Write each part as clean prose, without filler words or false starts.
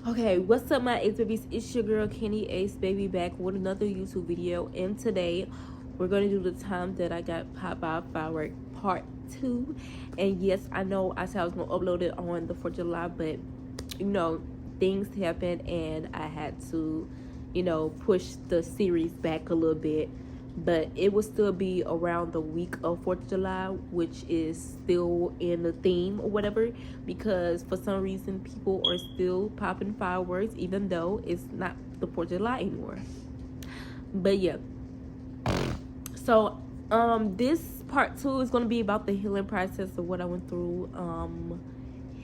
Okay, what's up, my Ace Babies? It's your girl Kenny Ace Baby back with another YouTube video, and today we're gonna do the time that I got popped by Firework Part 2. And yes, I know I said I was gonna upload it on the 4th of July, but things happened and I had to, push the series back a little bit. But it will still be around the week of 4th of July, which is still in the theme or whatever, because for some reason people are still popping fireworks even though it's not the 4th of July anymore. But yeah, so this part 2 is going to be about the healing process of what I went through,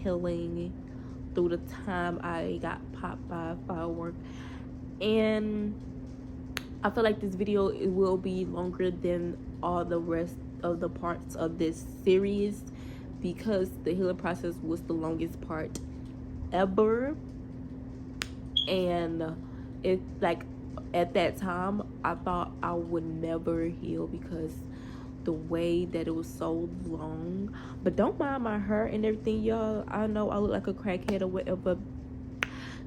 healing through the time I got popped by a firework. And I feel like this video, it will be longer than all the rest of the parts of this series because the healing process was the longest part ever. And it, like, at that time I thought I would never heal because the way that it was so long. But don't mind my hair and everything, y'all. I know I look like a crackhead or whatever,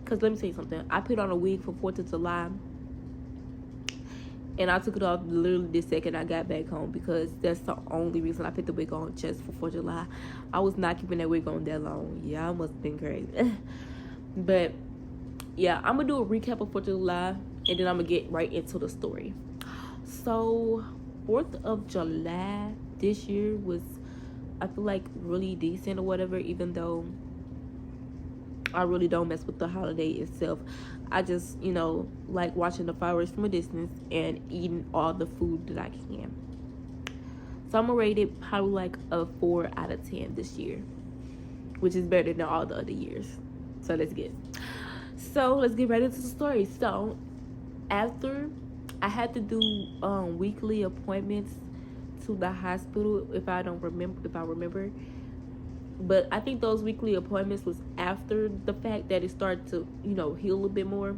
because let me tell you something. I put on a wig for 4th of July and I took it off literally the second I got back home, because that's the only reason I put the wig on, just for 4th of July. I was not keeping that wig on that long. Yeah, I must have been crazy. But yeah, I'm gonna do a recap of 4th of July and then I'm gonna get right into the story. So 4th of July this year was, I feel like, really decent or whatever, even though I really don't mess with the holiday itself. I just, like watching the fireworks from a distance and eating all the food that I can. So I'm gonna rate it probably like a 4 out of 10 this year, which is better than all the other years. So let's get right into the story. So after I had to do weekly appointments to the hospital, if I remember. But I think those weekly appointments was after the fact that it started to, heal a bit more.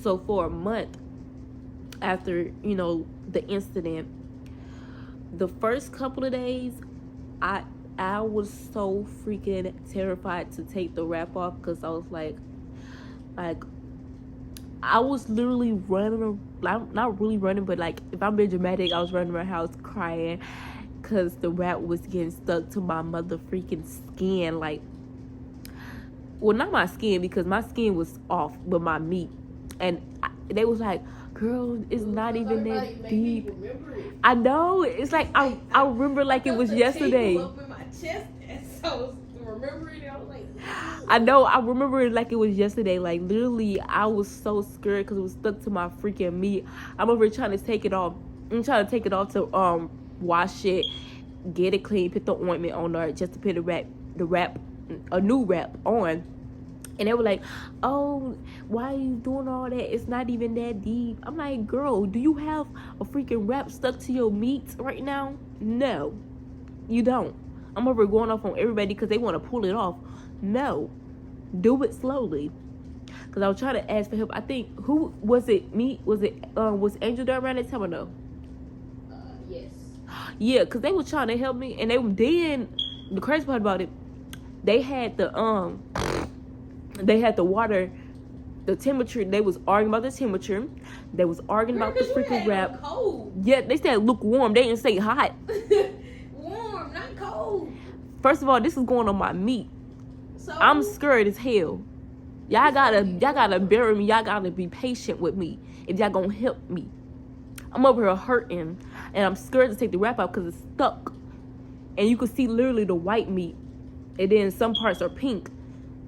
So for a month after, the incident, the first couple of days, I was so freaking terrified to take the wrap off, because I was like I was literally running, not really running, but like, if I'm being dramatic, I was running around the house crying because the wrap was getting stuck to my mother freaking skin. Like, well, not my skin, because my skin was off, but my meat. And they was like, girl, it's not even that deep. I know, it's like I remember like it was yesterday. Up in my chest, and so I was remembering it. I was like, I know, I remember it like it was yesterday. Like, literally, I was so scared because it was stuck to my freaking meat. I'm over trying to take it off. I'm trying to take it off to wash it, get it clean, put the ointment on there, just to put a new wrap on. And they were like, oh, why are you doing all that? It's not even that deep. I'm like, girl, do you have a freaking wrap stuck to your meat right now? No, you don't. I'm over going off on everybody because they want to pull it off. No, do it slowly. Because I was trying to ask for help. I think, who was it? Me? Was Angel there around that time or no? Yes. Yeah, because they was trying to help me. And the crazy part about it, they had the water, the temperature. They was arguing about the temperature. They was arguing about the freaking wrap. Cold. Yeah, they said lukewarm. They didn't say hot. Warm, not cold. First of all, this is going on my meat. So I'm scared as hell. Y'all gotta bear me. Y'all gotta be patient with me if y'all gonna help me. I'm over here hurting, and I'm scared to take the wrap out because it's stuck. And you can see literally the white meat, and then some parts are pink.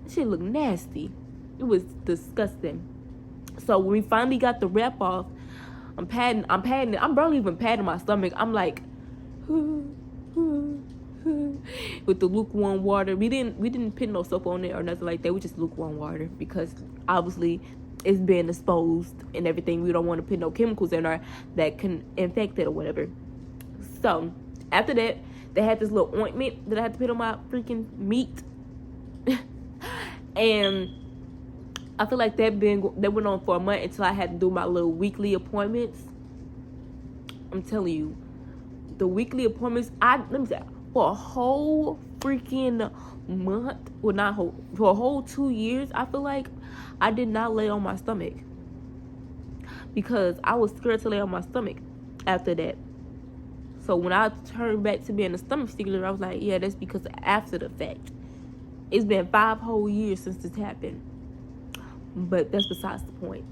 That shit look nasty. It was disgusting. So when we finally got the wrap off, I'm patting it. I'm barely even patting my stomach. I'm like, with the lukewarm water. We didn't put no soap on it or nothing like that. We just lukewarm water, because obviously it's been exposed and everything. We don't want to put no chemicals in there that can infect it or whatever. So after that, they had this little ointment that I had to put on my freaking meat. And I feel like that went on for a month until I had to do my little weekly appointments. I'm telling you, the weekly appointments, let me say, for a whole freaking month, well, not whole, for a whole 2 years, I feel like I did not lay on my stomach because I was scared to lay on my stomach after that. So when I turned back to being a stomach stickler, I was like, yeah, that's because after the fact. It's been 5 whole years since this happened. But that's besides the point.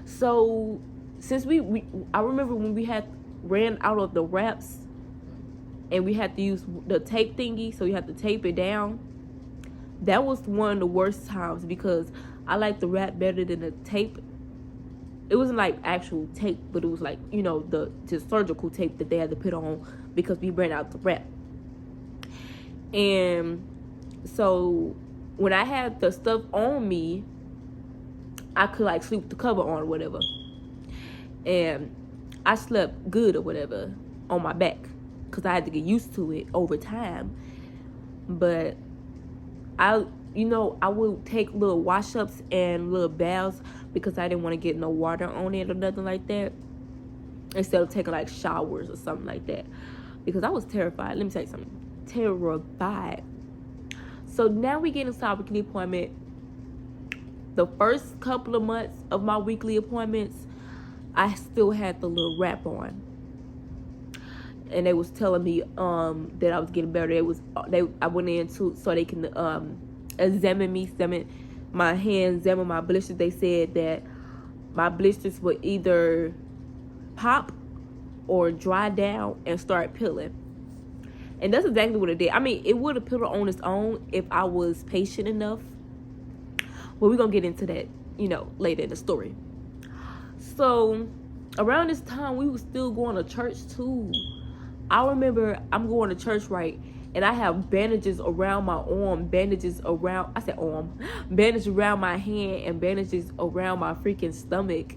So since I remember when we had ran out of the wraps and we had to use the tape thingy, so you have to tape it down. That was one of the worst times because I like the wrap better than the tape. It wasn't like actual tape, but it was like, you know, the surgical tape that they had to put on because we ran out the wrap. And so when I had the stuff on me, I could like sleep with the cover on or whatever. And I slept good or whatever on my back because I had to get used to it over time. But I would take little wash-ups and little baths because I didn't want to get no water on it or nothing like that, instead of taking like showers or something like that, because I was terrified. Let me tell you something. Terrified. So now we get into our weekly appointment. The first couple of months of my weekly appointments, I still had the little wrap on, and they was telling me that I was getting better. I went in so they can examine my hands, examine my blisters. They said that my blisters would either pop or dry down and start peeling. And that's exactly what it did. I mean, it would have peeled on its own if I was patient enough. But we're going to get into that, later in the story. So, around this time, we were still going to church, too. I remember I'm going to church, right? And I have bandages around my arm, bandages around my hand, and bandages around my freaking stomach.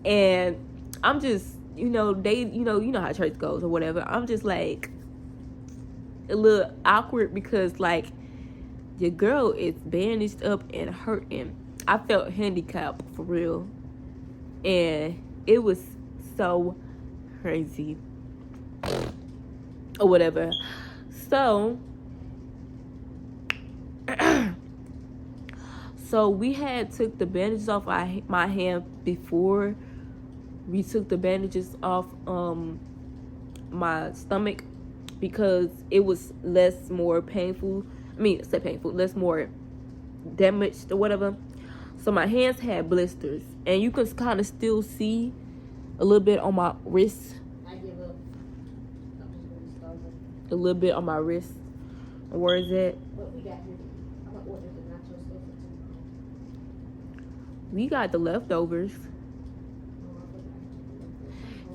And I'm just, you know how church goes or whatever. I'm just like a little awkward because like your girl is bandaged up and hurting. I felt handicapped for real. And it was so crazy or whatever. So we had took the bandages off my hand before we took the bandages off my stomach, because it was less more painful damaged or whatever. So my hands had blisters, and you can kind of still see a little bit on my wrist. I give up. A little bit on my wrist. Where is it? What we got here? I'm gonna order the nacho stuff for tomorrow. We got the leftovers.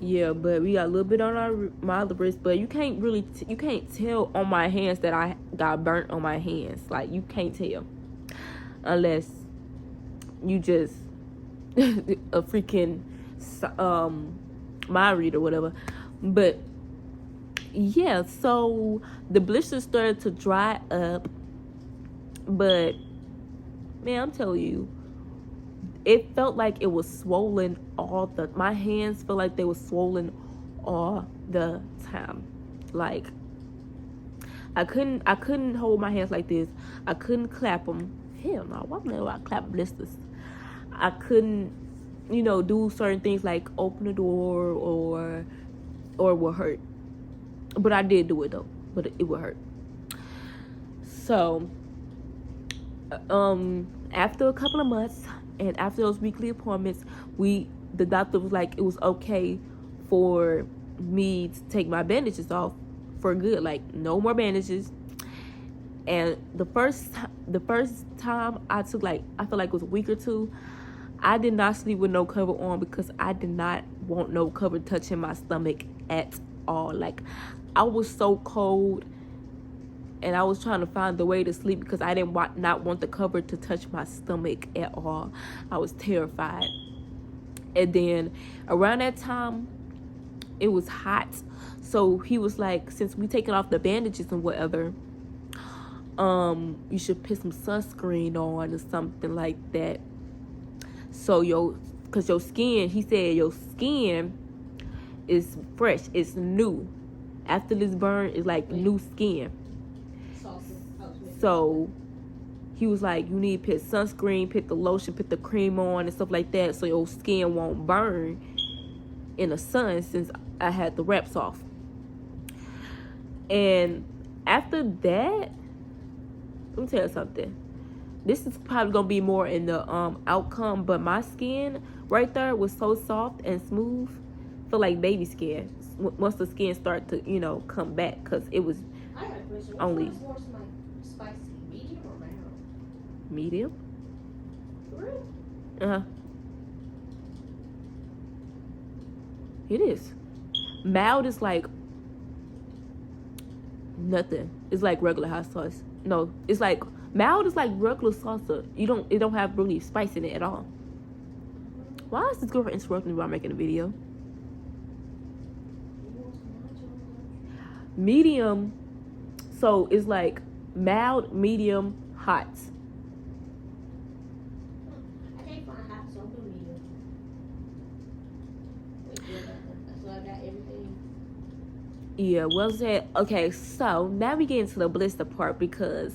Yeah, but we got a little bit on my other wrist, but you can't really you can't tell on my hands that I got burnt on my hands. Like, you can't tell unless you just a freaking mind read or whatever. But yeah, so the blisters started to dry up, but man, I'm telling you, it felt like it was swollen my hands felt like they were swollen all the time. Like, I couldn't hold my hands like this. I couldn't clap them. Hell no, why would I clap blisters? I couldn't, do certain things like open the door or it would hurt. But I did do it though, but it would hurt. So, after a couple of months, and after those weekly appointments, the doctor was like, it was okay for me to take my bandages off for good, like no more bandages. And the first time I took, like, I feel like it was a week or two, I did not sleep with no cover on because I did not want no cover touching my stomach at all. Like, I was so cold, and I was trying to find the way to sleep because I didn't not want the cover to touch my stomach at all. I was terrified. And then around that time, it was hot. So he was like, since we taking off the bandages and whatever, you should put some sunscreen on or something like that. So because your skin, he said your skin is fresh, it's new. After this burn, it's like new skin. So So he was like, you need to put sunscreen, put the lotion, put the cream on and stuff like that so your skin won't burn in the sun, since I had the wraps off. And after that, let me tell you something. This is probably gonna be more in the outcome, but my skin right there was so soft and smooth, feel like baby skin. Once the skin start to, you know, come back, because it was I got a question. only Which one is more spicy, medium or mild? medium. Really? It is. Mild is like nothing. It's like regular hot sauce. No, it's like mild is like regular salsa. It don't have really spice in it at all. Why is this girl interrupting me while making a video? Medium, so it's like mild, medium, hot. I can't find hot, so I'm doing medium. So I got everything. Yeah, well said. Okay, so now we get into the blister part, because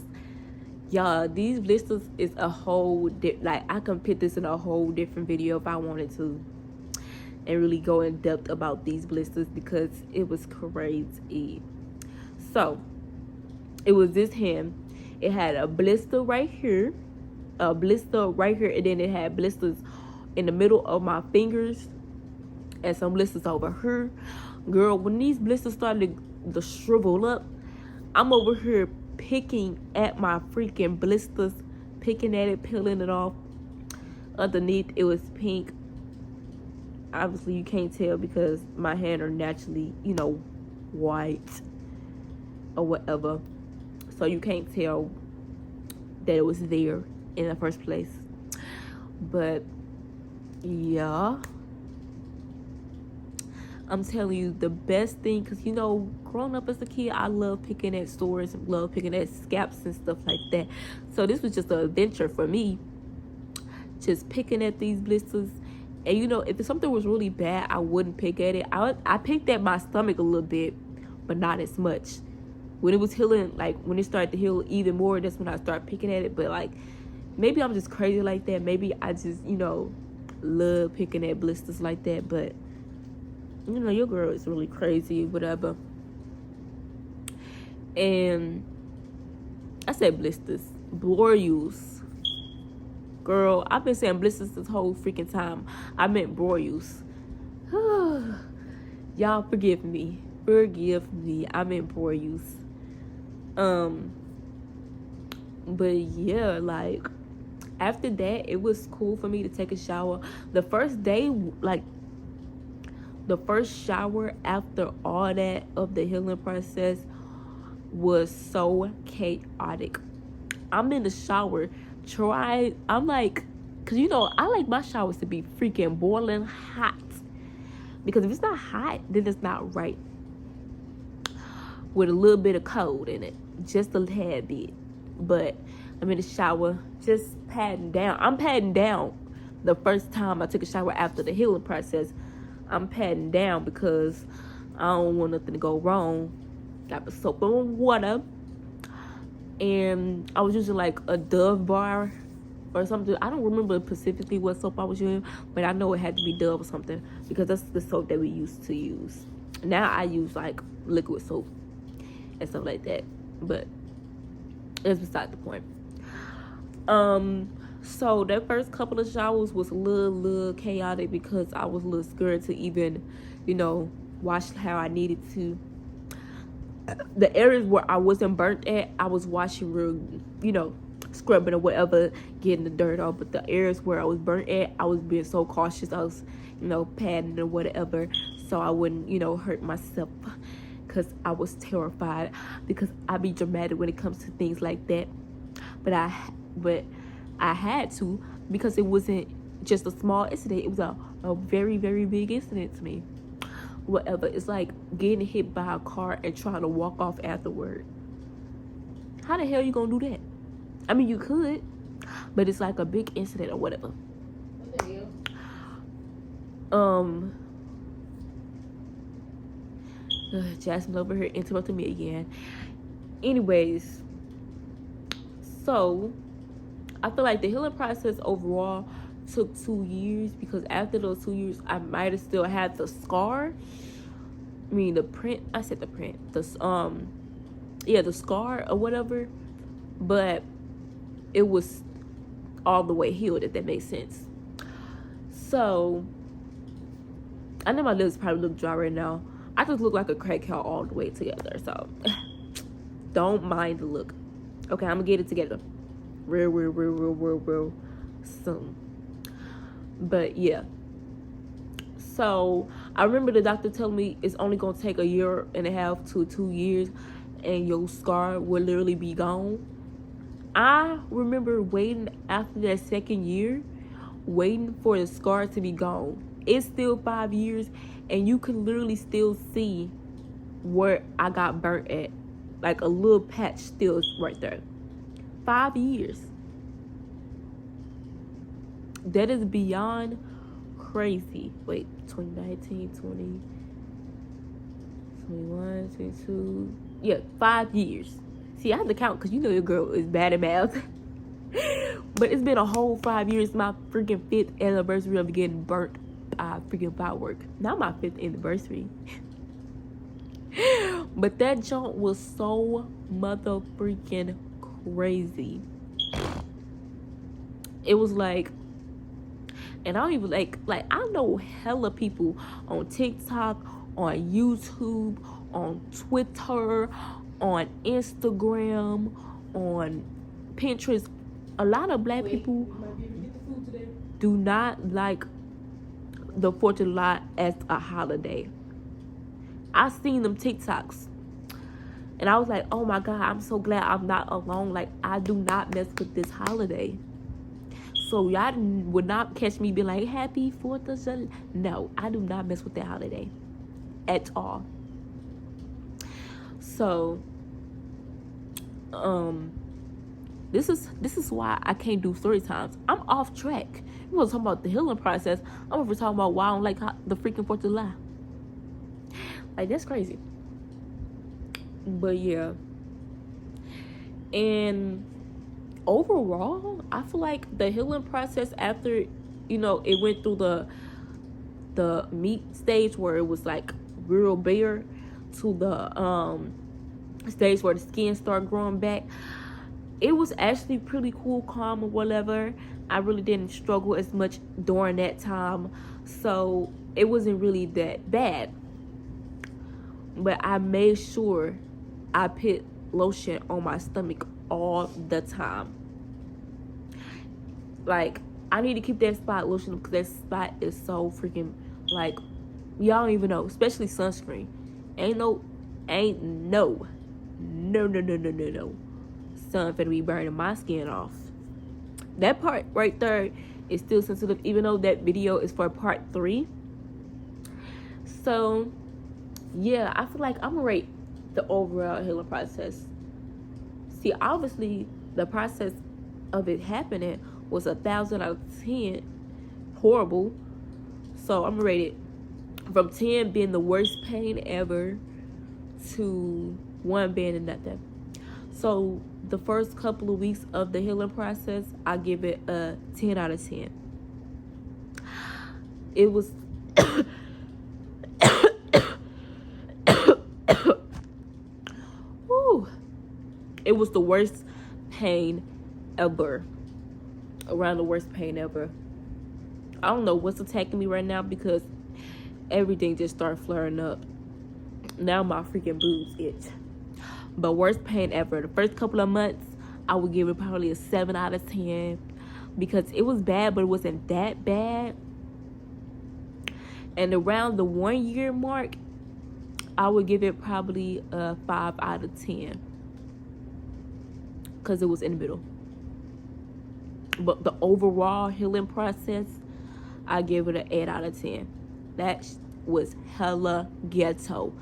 y'all, these blisters is a whole like I can put this in a whole different video if I wanted to, and really go in depth about these blisters, because it was crazy. So it was this hand. It had a blister right here, a blister right here, and then it had blisters in the middle of my fingers, and some blisters over here. Girl, when these blisters started to shrivel up, I'm over here picking at my freaking blisters, picking at it, peeling it off. Underneath it was pink. Obviously you can't tell because my hands are naturally, you know, white or whatever, so you can't tell that it was there in the first place. But yeah, I'm telling you, the best thing, because you know, growing up as a kid, I love picking at stores, love picking at scalps and stuff like that. So this was just an adventure for me, just picking at these blisters. And you know, if something was really bad, I wouldn't pick at it. I picked at my stomach a little bit, but not as much. When it was healing, like when it started to heal even more, that's when I started picking at it. But like, maybe I'm just crazy like that. Maybe I just, you know, love picking at blisters like that. But you know, your girl is really crazy, whatever. And I said blisters, boreals. Girl, I've been saying blisters this whole freaking time. I meant boreals. Y'all forgive me. Forgive me. I meant boreals. But yeah, like after that, it was cool for me to take a shower. The first day, like the first shower after all that of the healing process was so chaotic. I'm in the shower, I'm like, cause you know, I like my showers to be freaking boiling hot. Because if it's not hot, then it's not right. With a little bit of cold in it, just a tad bit. But I'm in the shower, just patting down. I'm patting down the first time I took a shower after the healing process. I'm patting down because I don't want nothing to go wrong. Got the soap and water, and I was using like a Dove bar or something. I don't remember specifically what soap I was using, but I know it had to be Dove or something, because that's the soap that we used to use. Now I use like liquid soap and stuff like that, but it's beside the point. So that first couple of showers was a little chaotic, because I was a little scared to even, you know, wash how I needed to. The areas where I wasn't burnt at, I was washing real, you know, scrubbing or whatever, getting the dirt off. But the areas where I was burnt at, I was being so cautious. I was, you know, patting or whatever, so I wouldn't, you know, hurt myself, because I was terrified, because I be dramatic when it comes to things like that. But I had to, because it wasn't just a small incident. It was a very, very big incident to me. Whatever. It's like getting hit by a car and trying to walk off afterward. How the hell you gonna do that? I mean, you could, but it's like a big incident or whatever. What the hell? Jasmine over here interrupting me again. Anyways, So I feel like the healing process overall took 2 years, because after those 2 years I might have still had the scar. I mean the print. I said the print. The scar or whatever, but it was all the way healed, if that makes sense. So I know my lips probably look dry right now. I just look like a crack cow all the way together, so don't mind the look. Okay, I'm gonna get it together real soon. But yeah, so I remember the doctor telling me it's only gonna take 1.5 to 2 years and your scar will literally be gone. I remember waiting after that second year, waiting for the scar to be gone. It's still 5 years and you can literally still see where I got burnt at. Like a little patch still right there. 5 years. That is beyond crazy. Wait, 2019, 20, 21, 22. Yeah, 5 years. See, I have to count because you know your girl is bad at math. But it's been a whole 5 years. My freaking 5th anniversary of getting burnt by freaking Firework. Not my 5th anniversary. But that junk was so mother freaking crazy. It was like, and I don't even like I know hella people on TikTok, on YouTube, on Twitter, on Instagram, on Pinterest. A lot of black people do not like the 4th of July as a holiday. I seen them TikToks and I was like, oh my God, I'm so glad I'm not alone. Like, I do not mess with this holiday. So y'all would not catch me be like, happy 4th of July. No, I do not mess with that holiday at all. So this is why I can't do story times. I'm off track. We was talking about the healing process. I'm over talking about why I don't like the freaking 4th of July. Like, that's crazy. But yeah. And overall, I feel like the healing process after, it went through the meat stage where it was like real bare to the stage where the skin started growing back. It was actually pretty cool, calm, or whatever. I really didn't struggle as much during that time, so it wasn't really that bad. But I made sure I put lotion on my stomach all the time. Like, I need to keep that spot lotion because that spot is so freaking, like, y'all don't even know, especially sunscreen. Ain't no sun finna be burning my skin off. That part right there is still sensitive, even though that video is for part 3. So yeah, I feel like I'm gonna rate the overall healing process. See, obviously the process of it happening was 1,000 out of 10 horrible. So I'm gonna rate it from 10 being the worst pain ever to 1 being nothing. So the first couple of weeks of the healing process, I give it a 10 out of 10. It was it was the worst pain ever. Around the worst pain ever. I don't know what's attacking me right now because everything just started flaring up. Now my freaking boobs itch. But worst pain ever. The first couple of months, I would give it probably a 7 out of 10 because it was bad, but it wasn't that bad. And around the 1 year mark, I would give it probably a 5 out of 10 because it was in the middle. But the overall healing process, I give it an 8 out of 10. That was hella ghetto.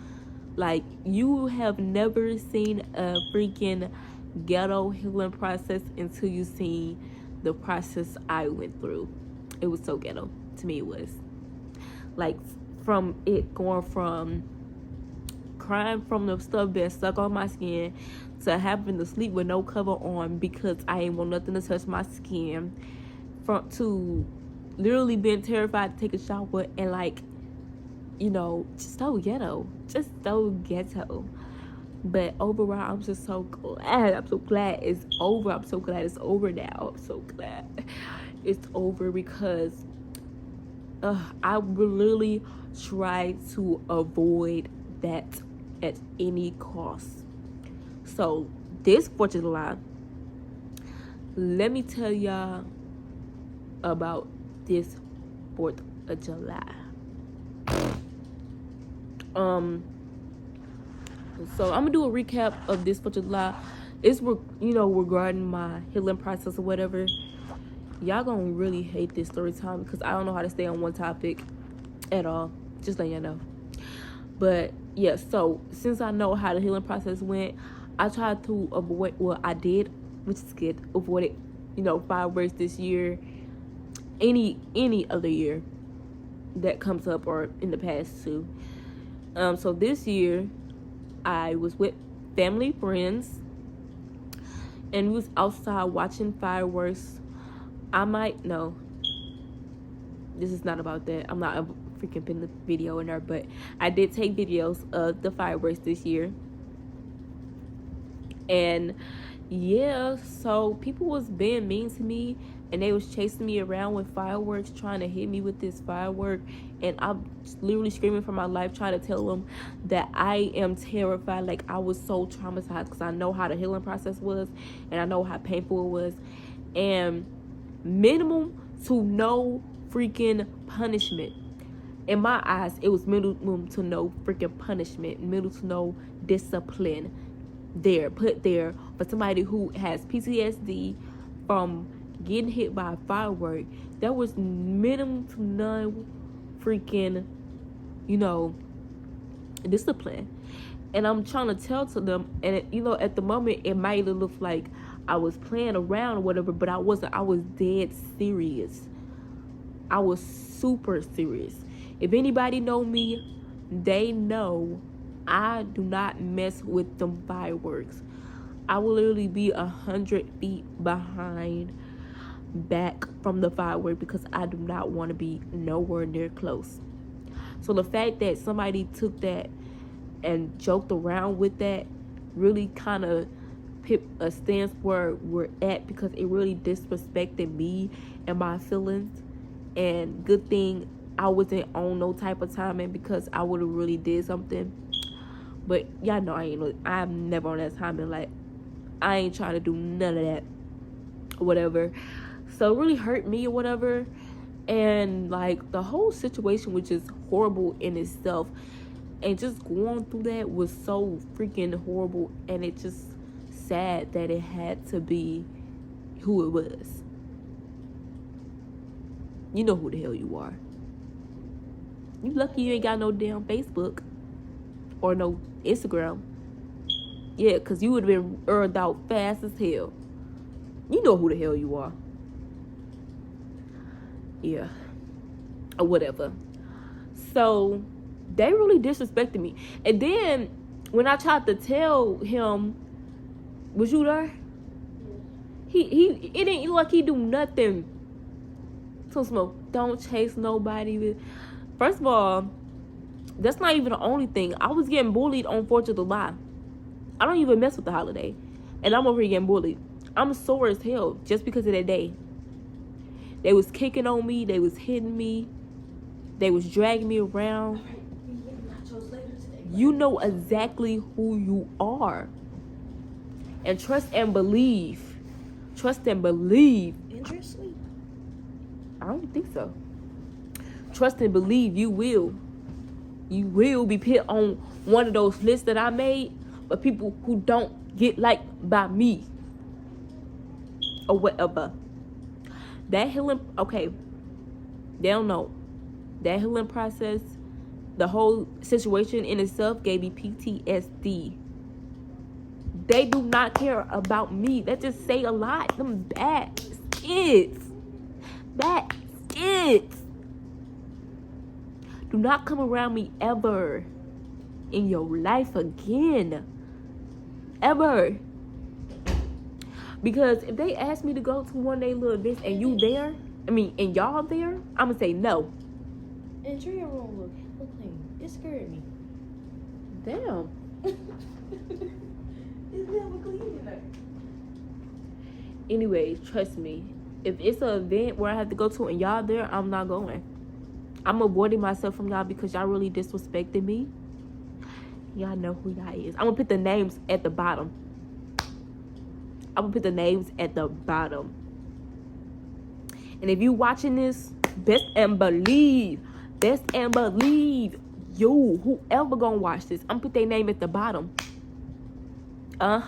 Like, you have never seen a freaking ghetto healing process until you see the process I went through. It was so ghetto. To me, it was. Like, from it going from crying from the stuff being stuck on my skin to having to sleep with no cover on because I ain't want nothing to touch my skin, from to literally being terrified to take a shower and like, you know, just so ghetto. But overall, I'm just so glad. I'm so glad it's over. I'm so glad it's over now. I'm so glad it's over because I will literally try to avoid that at any cost. So this 4th of July, let me tell y'all about this 4th of July. So I'm gonna do a recap of this 4th of July. It's, you know, regarding my healing process or whatever. Y'all gonna really hate this story time because I don't know how to stay on one topic at all. Just letting y'all know. But yeah, so since I know how the healing process went, I tried to avoid, well, I did, which is good, avoided, you know, fireworks this year, any other year that comes up, or in the past too. So this year I was with family, friends, and we was outside watching fireworks. No, this is not about that. I'm not freaking putting the video in there, but I did take videos of the fireworks this year. And yeah, so people was being mean to me, and they was chasing me around with fireworks, trying to hit me with this firework, and I'm literally screaming for my life, trying to tell them that I am terrified. Like, I was so traumatized because I know how the healing process was, and I know how painful it was, and minimum to no freaking punishment. In my eyes, it was minimum to no freaking punishment, minimum to no discipline put there for somebody who has PTSD from getting hit by a firework. There was minimum to none freaking, you know, discipline. And I'm trying to tell to them, and you know, at the moment it might look like I was playing around or whatever, but I wasn't. I was dead serious. I was super serious. If anybody know me, they know I do not mess with them fireworks. I will literally be 100 feet behind, back from the firework, because I do not want to be nowhere near close. So the fact that somebody took that and joked around with that really kind of put a stance where we're at, because it really disrespected me and my feelings. And good thing I wasn't on no type of timing, because I would have really did something. But y'all know I'm never on that timing. Like, I ain't trying to do none of that or whatever. So it really hurt me or whatever. And like, the whole situation was just horrible in itself, and just going through that was so freaking horrible. And it just sad that it had to be who it was. You know who the hell you are. You lucky you ain't got no damn Facebook or no Instagram. Yeah, because you would have been earned out fast as hell. You know who the hell you are. Yeah. Or whatever. So they really disrespected me. And then when I tried to tell him, was you there? It didn't look like he do nothing. So Smoke, don't chase nobody. First of all, that's not even the only thing. I was getting bullied on 4th of July. I don't even mess with the holiday, and I'm over here getting bullied. I'm sore as hell just because of that day. They was kicking on me. They was hitting me. They was dragging me around. You know exactly who you are. And trust and believe. Trust and believe. Interesting. I don't think so. Trust and believe you will. You will be put on one of those lists that I made, but people who don't get liked by me or whatever. That healing, okay, they don't know. That healing process, the whole situation in itself gave me PTSD. They do not care about me. That just say a lot. Them bad kids. Bad kids. Do not come around me ever in your life again. Ever. Because if they ask me to go to one of their little events and you there, and y'all there, I'm gonna say no. And Drea room look clean. It scared me. Damn. It's never clean in there. Anyways, trust me. If it's an event where I have to go to and y'all there, I'm not going. I'm avoiding myself from y'all because y'all really disrespected me. Y'all know who y'all is. I'm gonna put the names at the bottom. And if you watching this, best and believe, you, whoever gonna watch this, I'm gonna put their name at the bottom. I'm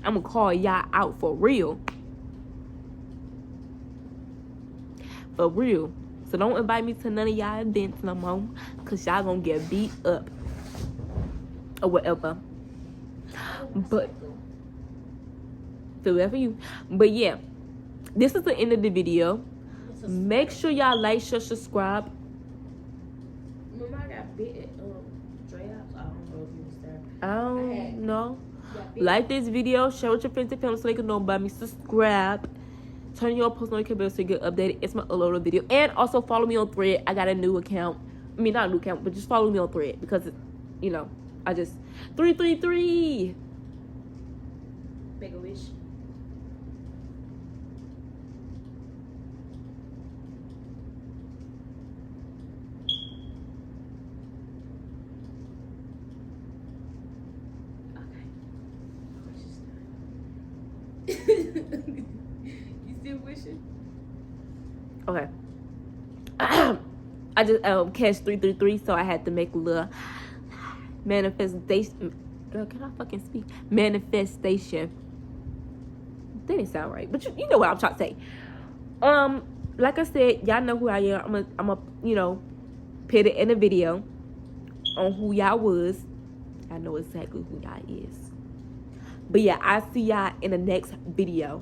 gonna call y'all out for real. For real. So don't invite me to none of y'all events no more, cause y'all gonna get beat up or whatever. But so for you. But yeah, this is the end of the video. Make sure y'all like, share, subscribe. Remember I got bit at Drea, so I don't know if you was there. I don't know. Got bit. Like this video, share with your friends and family so they can know about me. Subscribe. Turn your post notification bell so you get updated. It's my uploaded video. And also follow me on Thread. I got a new account. Not a new account, but just follow me on Thread because, I just 333. Make a wish. Okay. You still wishing? Okay. I just catch 333, so I had to make a little manifestation. Girl, can I fucking speak? Manifestation. That didn't sound right, but you know what I'm trying to say. Like I said, y'all know who I am. I'm a put it in a video on who y'all was. I know exactly who y'all is. But yeah, I'll see y'all in the next video.